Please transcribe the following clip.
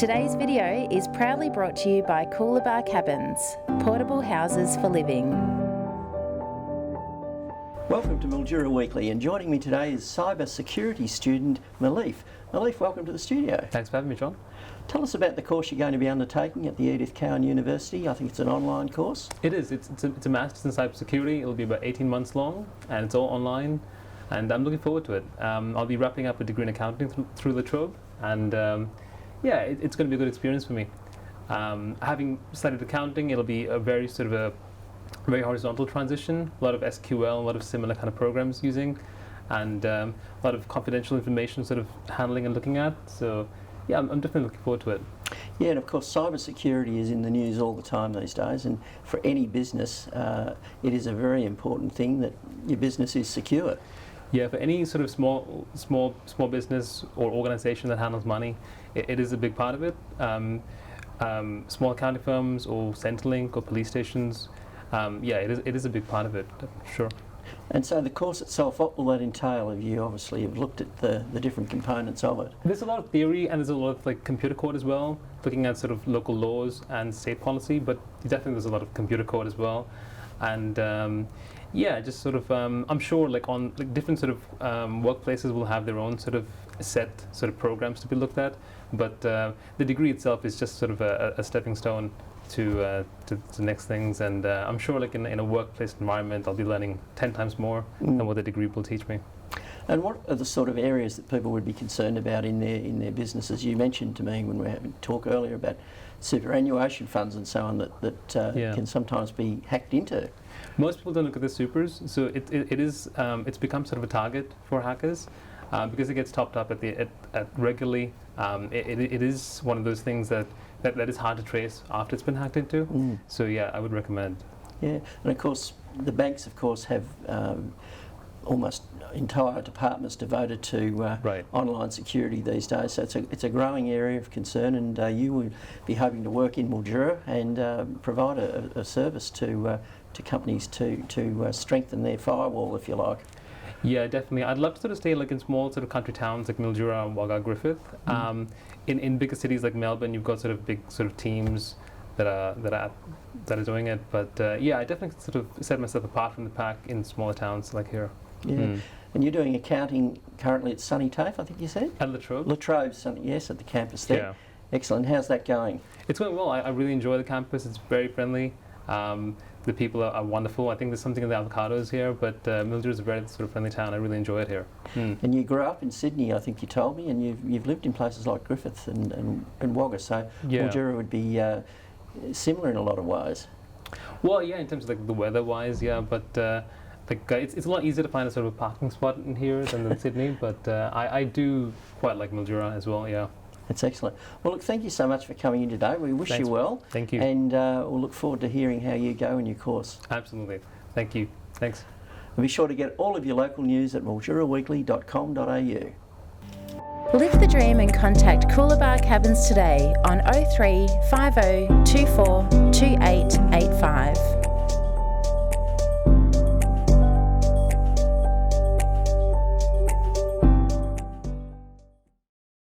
Today's video is proudly brought to you by Coolabah Cabins, portable houses for living. Welcome to Mildura Weekly, and joining me today is cyber security student Malith. Malith, welcome to the studio. Thanks for having me, John. Tell us about the course you're going to be undertaking at the Edith Cowan University. I think it's an online course. It is. It's a master's in cybersecurity. It'll be about 18 months long, and it's all online, and I'm looking forward to it. I'll be wrapping up a degree in accounting through La Trobe, and it's going to be a good experience for me. Having studied accounting, it'll be a very horizontal transition, a lot of SQL, a lot of similar kind of programs using, and a lot of confidential information sort of handling and looking at. So yeah, I'm definitely looking forward to it. Yeah, and of course cybersecurity is in the news all the time these days, and for any business it is a very important thing that your business is secure. Yeah, for any sort of small business or organization that handles money, it is a big part of it. Small accounting firms or Centrelink or police stations, it is a big part of it, sure. And so the course itself, what will that entail? You obviously have looked at the different components of it. There's a lot of theory, and there's a lot of computer code as well, looking at sort of local laws and state policy, but definitely there's a lot of computer code as well. And just sort of, I'm sure on different sort of workplaces will have their own sort of set sort of programs to be looked at, but the degree itself is just sort of a stepping stone to next things, and I'm sure in a workplace environment I'll be learning 10 times more than what the degree will teach me. And what are the sort of areas that people would be concerned about in their businesses? You mentioned to me when we were having a talk earlier about superannuation funds and so on that can sometimes be hacked into. Most people don't look at the supers, so it's become sort of a target for hackers because it gets topped up at regularly. It is one of those things that is hard to trace after it's been hacked into. So yeah, I would recommend. Yeah, and of course the banks have almost entire departments devoted to online security these days. So it's a growing area of concern, and you will be hoping to work in Mildura and provide a service to companies to strengthen their firewall, if you like. Yeah, definitely. I'd love to sort of stay in small sort of country towns like Mildura, Wagga, Griffith. In bigger cities like Melbourne, you've got sort of big sort of teams that are doing it. But I definitely sort of set myself apart from the pack in smaller towns like here. Yeah. And you're doing accounting currently at Sunny TAFE, I think you said? At La Trobe. La Trobe, yes, at the campus there. Yeah. Excellent. How's that going? It's going well. I really enjoy the campus. It's very friendly. The people are wonderful. I think there's something in the avocados here, but Mildura is a very sort of friendly town. I really enjoy it here. And you grew up in Sydney, I think you told me, and you've lived in places like Griffith and Wagga, so Mildura would be similar in a lot of ways. Well, yeah, in terms of the weather-wise, yeah, but it's a lot easier to find a sort of a parking spot in here than in Sydney, but I do quite like Mildura as well, yeah. That's excellent. Well, look, thank you so much for coming in today. We wish you well. Thank you. And we'll look forward to hearing how you go in your course. Absolutely. Thank you. Thanks. And be sure to get all of your local news at milduraweekly.com.au. Live the dream and contact Coolabah Cabins today on 03 50 24 2885.